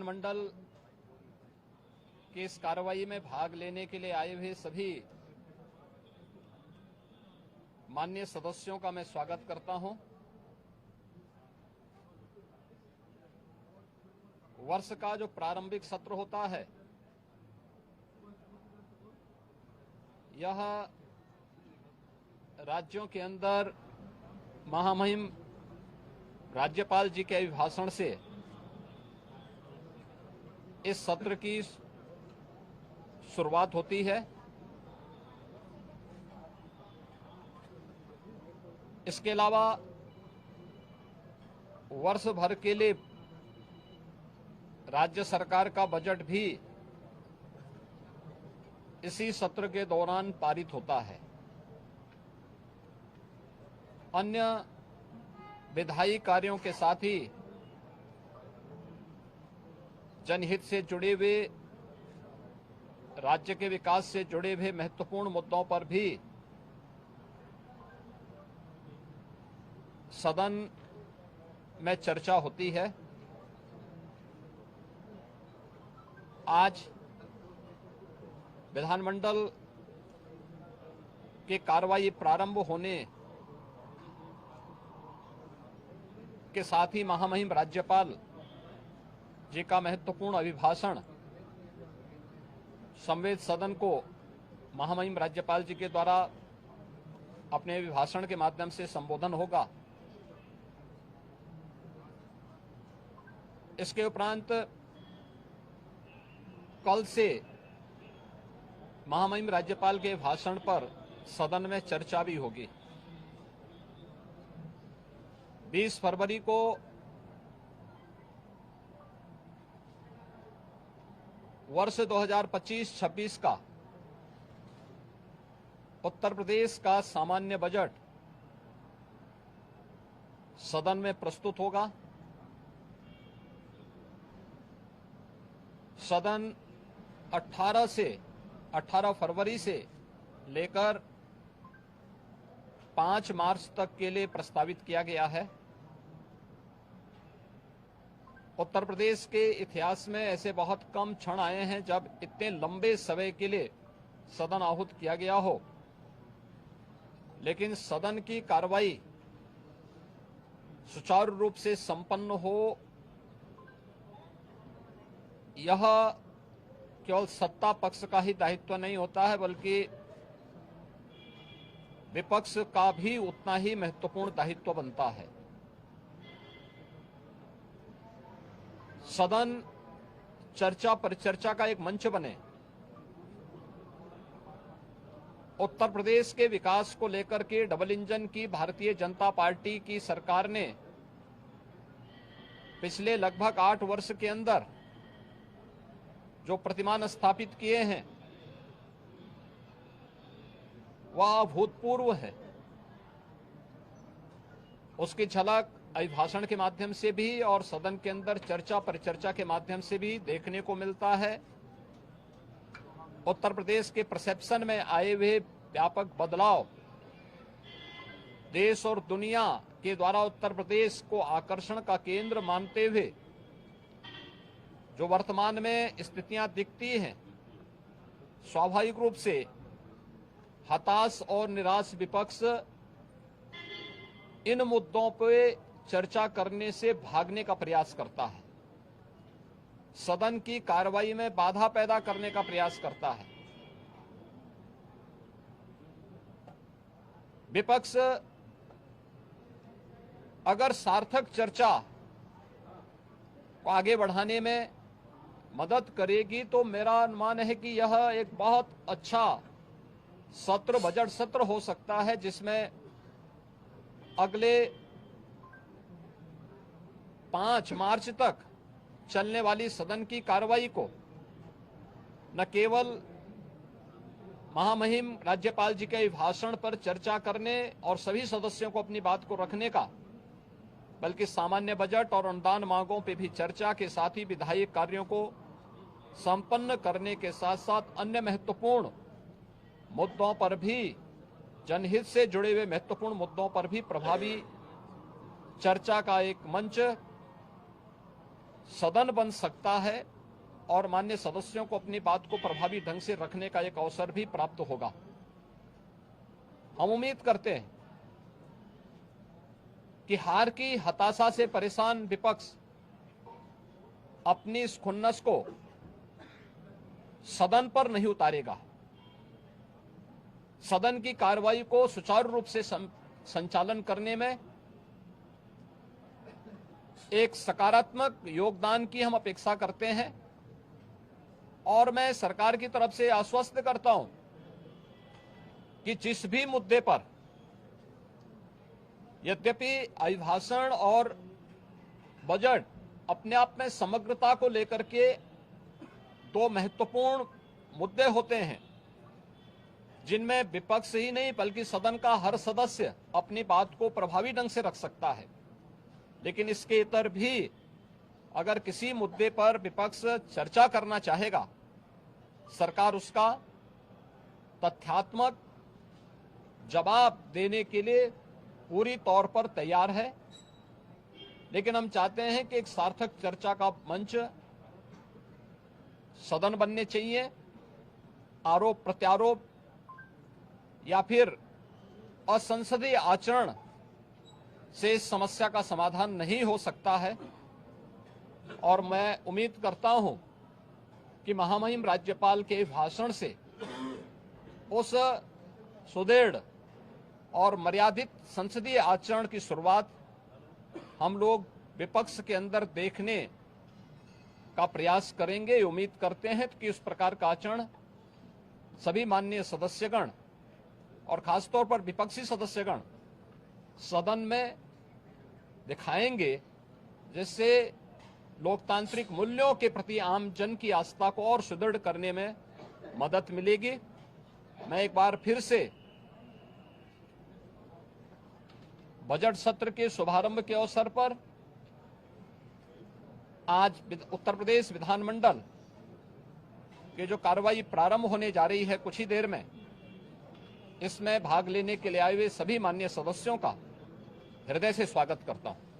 विधानमंडल की इस कार्रवाई में भाग लेने के लिए आए हुए सभी माननीय सदस्यों का मैं स्वागत करता हूं। वर्ष का जो प्रारंभिक सत्र होता है, यह राज्यों के अंदर महामहिम राज्यपाल जी के अभिभाषण से इस सत्र की शुरुआत होती है। इसके अलावा वर्ष भर के लिए राज्य सरकार का बजट भी इसी सत्र के दौरान पारित होता है। अन्य विधायी कार्यों के साथ ही जनहित से जुड़े हुए, राज्य के विकास से जुड़े हुए महत्वपूर्ण मुद्दों पर भी सदन में चर्चा होती है। आज विधानमंडल की कार्रवाई प्रारंभ होने के साथ ही महामहिम राज्यपाल जी का महत्वपूर्ण अभिभाषण संवेद सदन को महामहिम राज्यपाल जी के द्वारा अपने अभिभाषण के माध्यम से संबोधन होगा। इसके उपरांत कल से महामहिम राज्यपाल के भाषण पर सदन में चर्चा भी होगी। 20 फरवरी को वर्ष 2025-26 का उत्तर प्रदेश का सामान्य बजट सदन में प्रस्तुत होगा। सदन 18 फरवरी से लेकर 5 मार्च तक के लिए प्रस्तावित किया गया है। उत्तर प्रदेश के इतिहास में ऐसे बहुत कम क्षण आए हैं जब इतने लंबे समय के लिए सदन आहूत किया गया हो, लेकिन सदन की कार्रवाई सुचारू रूप से संपन्न हो, यह केवल सत्ता पक्ष का ही दायित्व नहीं होता है, बल्कि विपक्ष का भी उतना ही महत्वपूर्ण दायित्व बनता है। सदन चर्चा परिचर्चा का एक मंच बने। उत्तर प्रदेश के विकास को लेकर के डबल इंजन की भारतीय जनता पार्टी की सरकार ने पिछले लगभग 8 वर्ष के अंदर जो प्रतिमान स्थापित किए हैं वह अभूतपूर्व है। उसकी झलक अभिभाषण के माध्यम से भी और सदन के अंदर चर्चा परिचर्चा के माध्यम से भी देखने को मिलता है। उत्तर प्रदेश के परसेप्शन में आए हुए व्यापक बदलाव देश और दुनिया के द्वारा उत्तर प्रदेश को आकर्षण का केंद्र मानते हुए जो वर्तमान में स्थितियां दिखती हैं, स्वाभाविक रूप से हताश और निराश विपक्ष इन मुद्दों पे चर्चा करने से भागने का प्रयास करता है, सदन की कार्रवाई में बाधा पैदा करने का प्रयास करता है। विपक्ष अगर सार्थक चर्चा को आगे बढ़ाने में मदद करेगी तो मेरा अनुमान है कि यह एक बहुत अच्छा सत्र, बजट सत्र हो सकता है, जिसमें अगले 5 मार्च तक चलने वाली सदन की कार्रवाई को न केवल महामहिम राज्यपाल जी के अभिभाषण पर चर्चा करने और सभी सदस्यों को अपनी बात को रखने का, बल्कि सामान्य बजट और अनुदान मांगों पर भी चर्चा के साथ ही विधायी कार्यों को संपन्न करने के साथ साथ अन्य महत्वपूर्ण मुद्दों पर भी, जनहित से जुड़े हुए महत्वपूर्ण मुद्दों पर भी प्रभावी चर्चा का एक मंच सदन बन सकता है और माननीय सदस्यों को अपनी बात को प्रभावी ढंग से रखने का एक अवसर भी प्राप्त होगा। हम उम्मीद करते हैं कि हार की हताशा से परेशान विपक्ष अपनी इस खुन्नस को सदन पर नहीं उतारेगा। सदन की कार्रवाई को सुचारू रूप से संचालन करने में एक सकारात्मक योगदान की हम अपेक्षा करते हैं और मैं सरकार की तरफ से आश्वस्त करता हूं कि जिस भी मुद्दे पर यद्यपि अभिभाषण और बजट अपने आप में समग्रता को लेकर के दो महत्वपूर्ण मुद्दे होते हैं जिनमें विपक्ष ही नहीं बल्कि सदन का हर सदस्य अपनी बात को प्रभावी ढंग से रख सकता है, लेकिन इसके इतर भी अगर किसी मुद्दे पर विपक्ष चर्चा करना चाहेगा, सरकार उसका तथ्यात्मक जवाब देने के लिए पूरी तौर पर तैयार है। लेकिन हम चाहते हैं कि एक सार्थक चर्चा का मंच सदन बनने चाहिए। आरोप प्रत्यारोप या फिर असंसदीय आचरण से इस समस्या का समाधान नहीं हो सकता है और मैं उम्मीद करता हूं कि महामहिम राज्यपाल के भाषण से उस सुदृढ़ और मर्यादित संसदीय आचरण की शुरुआत हम लोग विपक्ष के अंदर देखने का प्रयास करेंगे। उम्मीद करते हैं कि उस प्रकार का आचरण सभी माननीय सदस्यगण और खासतौर पर विपक्षी सदस्यगण सदन में दिखाएंगे, जिससे लोकतांत्रिक मूल्यों के प्रति आम जन की आस्था को और सुदृढ़ करने में मदद मिलेगी। मैं एक बार फिर से बजट सत्र के शुभारंभ के अवसर पर आज उत्तर प्रदेश विधानमंडल के जो कार्रवाई प्रारंभ होने जा रही है कुछ ही देर में, इसमें भाग लेने के लिए आए हुए सभी माननीय सदस्यों का हृदय से स्वागत करता हूं।